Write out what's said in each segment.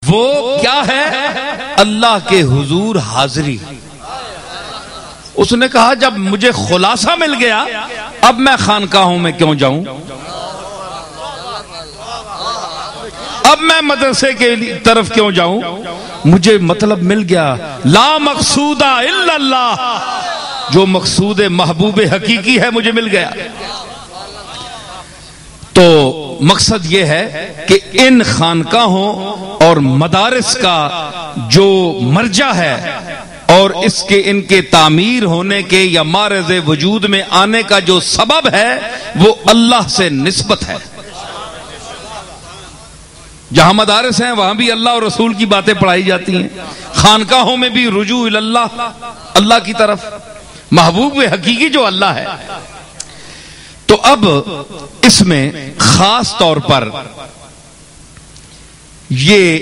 وہ کیا ہے؟ اللہ کے حضور حاضری۔ اس نے کہا جب مجھے خلاصہ مل گیا اب میں خانقاہوں میں کیوں جاؤں، اب میں مدرسے کے طرف کیوں جاؤں، مجھے مطلب مل گیا۔ لا مقصود الا اللہ، جو مقصود محبوب حقیقی ہے مجھے مل گیا۔ تو مقصد یہ ہے کہ ان خانقاہوں اور مدارس کا جو مرجع ہے اور اس کے ان کے تعمیر ہونے کے یا معرض وجود میں آنے کا جو سبب ہے وہ اللہ سے نسبت ہے۔ جہاں مدارس ہیں وہاں بھی اللہ اور رسول کی باتیں پڑھائی جاتی ہیں، خانقاہوں میں بھی رجوع اللہ، اللہ کی طرف، محبوب حقیقی جو اللہ ہے۔ تو اب اس میں خاص طور پر یہ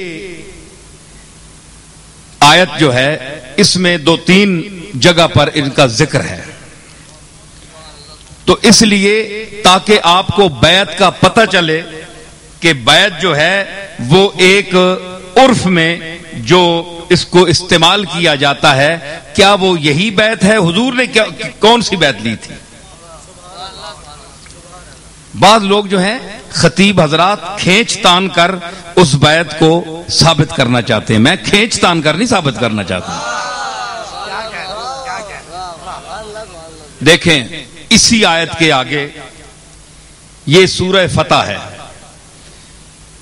آیت جو ہے اس میں 2-3 جگہ پر ان کا ذکر ہے، تو اس لیے تاکہ آپ کو بیعت کا پتہ چلے کہ بیعت جو ہے وہ ایک عرف میں جو اس کو استعمال کیا جاتا ہے، کیا وہ یہی بیعت ہے؟ حضور نے کون سی بیعت لی تھی؟ بعض لوگ جو ہیں خطیب حضرات کھینچ تان کر اس بیعت کو ثابت کرنا چاہتے ہیں، میں کھینچ تان کر نہیں ثابت کرنا چاہتا۔ دیکھیں اسی آیت کے آگے یہ سورہ فتح ہے،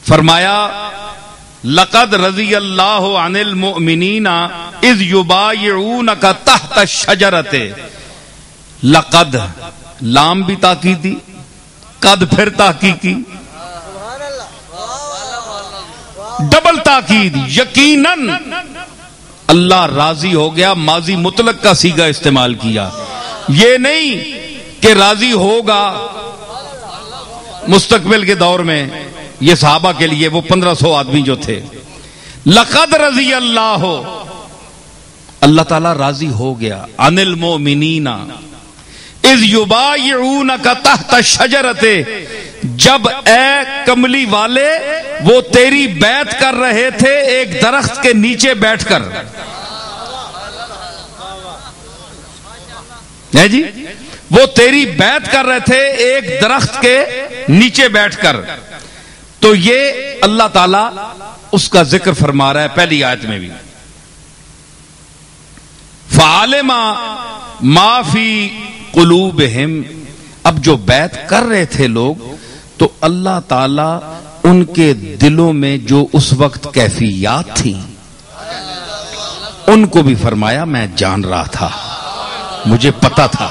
فرمایا لقد رضی اللہ عن المؤمنین اذ یبایعونک تحت الشجرۃ۔ لقد لام بھی تاکیدی، قد پھر تحقیقی، ڈبل تاکید، یقیناً اللہ راضی ہو گیا، ماضی مطلق کا صیغہ استعمال کیا، یہ نہیں کہ راضی ہوگا مستقبل کے دور میں۔ یہ صحابہ کے لیے وہ 1500 آدمی جو تھے، لقد رضی اللہ، اللہ تعالیٰ راضی ہو گیا، عن المؤمنین اذ یبایعونک تحت الشجرۃ، جب اے کملی والے وہ تیری بیعت کر رہے تھے ایک درخت کے نیچے بیٹھ کر۔ ہے جی، وہ تیری بیعت کر رہے تھے ایک درخت کے نیچے بیٹھ کر۔ تو یہ اللہ تعالیٰ اس کا ذکر فرما رہا ہے پہلی آیت میں بھی، فَعَلِمَ مَا فِي قُلُوبِهِمْ۔ اب جو بیعت کر رہے تھے لوگ تو اللہ تعالیٰ ان کے دلوں میں جو اس وقت کیفیات تھیں ان کو بھی فرمایا میں جان رہا تھا، مجھے پتا تھا۔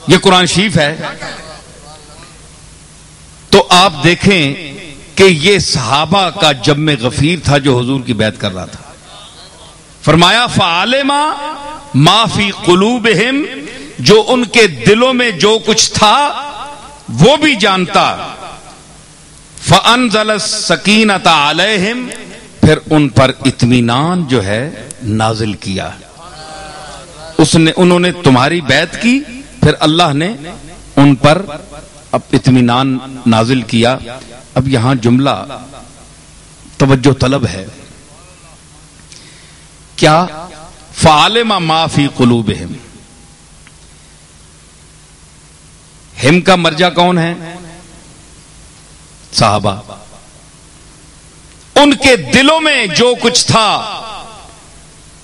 یہ قرآن شریف ہے۔ تو آپ دیکھیں کہ یہ صحابہ کا جم غفیر تھا جو حضور کی بیعت کر رہا تھا۔ فرمایا فَعَلِمَ مَا فِي قُلُوبِهِمْ، جو ان کے دلوں میں جو کچھ تھا وہ بھی جانتا۔ فَأَنزَلَ السَّكِينَةَ عَلَيْهِمْ، پھر ان پر اطمینان جو ہے نازل کیا۔ انہوں نے تمہاری بیعت کی، پھر اللہ نے ان پر اب اطمینان نازل کیا۔ اب یہاں جملہ توجہ طلب ہے، کیا فَعَلِمَ مَا فِي قُلُوبِهِمْ، ہم کا مرجع کون ہے؟ صحابہ۔ ان کے دلوں میں جو کچھ تھا،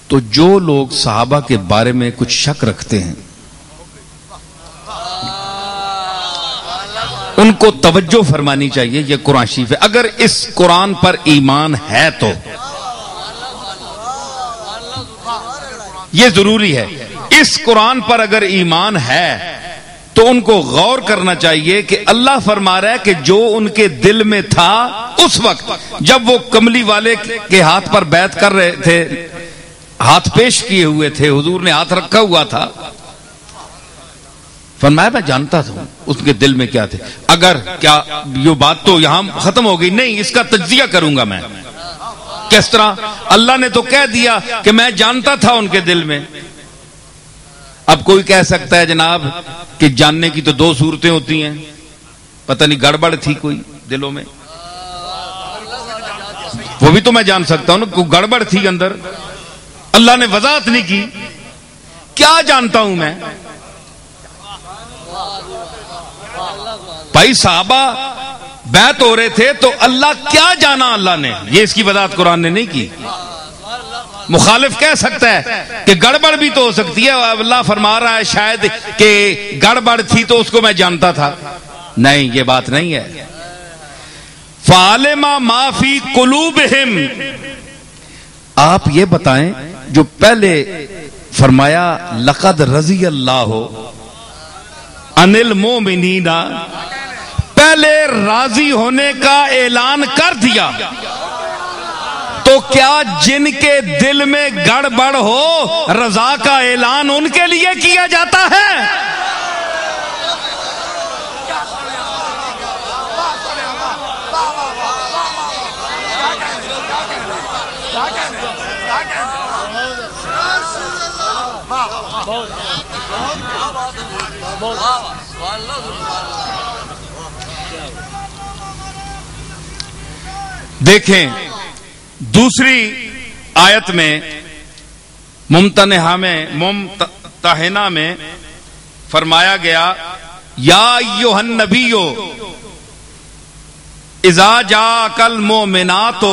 تو جو لوگ صحابہ کے بارے میں کچھ شک رکھتے ہیں ان کو توجہ فرمانی چاہیے، یہ قرآن شریف ہے۔ اگر اس قرآن پر ایمان ہے تو یہ ضروری ہے، اس قرآن پر اگر ایمان ہے تو ان کو غور کرنا چاہیے کہ اللہ فرما رہا ہے کہ جو ان کے دل میں تھا اس وقت جب وہ کملی والے کے ہاتھ پر بیعت کر رہے تھے، ہاتھ پیش کیے ہوئے تھے، حضور نے ہاتھ رکھا ہوا تھا، فرمایا میں جانتا تھا اس کے دل میں کیا تھے۔ اگر کیا یہ بات تو یہاں ختم ہو گئی؟ نہیں، اس کا تجزیہ کروں گا میں۔ کس طرح؟ اللہ نے تو کہہ دیا کہ میں جانتا تھا ان کے دل میں۔ اب کوئی کہہ سکتا ہے جناب کہ جاننے کی تو 2 صورتیں ہوتی ہیں، پتہ نہیں گڑبڑ تھی کوئی دلوں میں۔ وہ بھی تو میں جان سکتا ہوں نا، کوئی گڑبڑ تھی اندر، اللہ نے وضاحت نہیں کی، کیا جانتا ہوں میں؟ بھائی صحابہ بیعت ہو رہے تھے تو اللہ کیا جانا اللہ نے، یہ اس کی وضاحت قرآن نے نہیں کی۔ مخالف کہہ سکتا ہے کہ گڑبڑ بھی تو ہو سکتی ہے، اللہ فرما رہا ہے شاید کہ گڑبڑ تھی تو اس کو میں جانتا تھا، نہیں یہ بات نہیں ہے۔ فَعَلِمَ مَا فِي قُلُوبِهِمْ، آپ یہ بتائیں جو پہلے فرمایا لقد رضی اللہ عن المؤمنین، پہلے راضی ہونے کا اعلان کر دیا، تو کیا جن کے دل میں گڑبڑ ہو رضا کا اعلان ان کے لیے کیا جاتا ہے؟ دیکھیں دوسری آیت میں ممتحنہ میں فرمایا گیا یا ایھا النبی اذا جاءک المؤمنات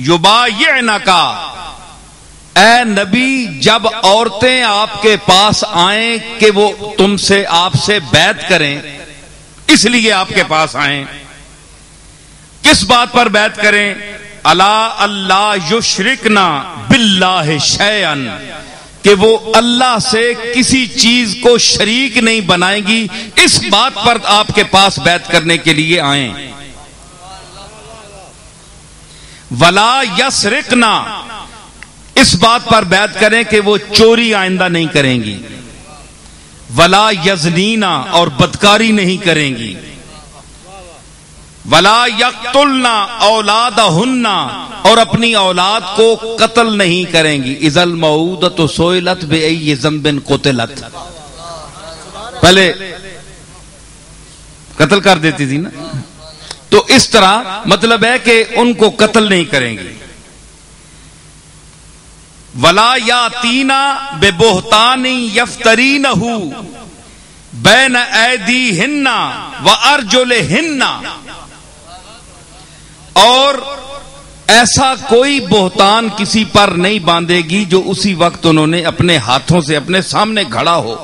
یبایعنک، اے نبی جب عورتیں آپ کے پاس آئیں کہ وہ تم سے آپ سے بیعت کریں، اس لیے آپ کے پاس آئیں، کس بات پر بیعت کریں؟ الا اللہ یشرکنا باللہ شیئا، کہ وہ اللہ سے کسی چیز کو شریک نہیں بنائیں گی، اس بات پر آپ کے پاس بیعت کرنے کے لیے آئیں۔ ولا یسرقنا، اس بات پر بیعت کریں کہ وہ چوری آئندہ نہیں کریں گی۔ ولا یزنینا، اور بدکاری نہیں کریں گی۔ ولا یقتلنا اولادہن، اور اپنی اولاد کو قتل نہیں کریں گی۔ اذا الموءودۃ سئلت بأی ذنب قتلت، پہلے قتل کر دیتی تھی نا، تو اس طرح مطلب ہے کہ ان کو قتل نہیں کریں گی۔ ولا یاتینا ببہتان یفترینہ بین ایدیہن وارجلہن، اور ایسا کوئی بہتان کسی پر نہیں باندھے گی جو اسی وقت انہوں نے اپنے ہاتھوں سے اپنے سامنے گھڑا ہو۔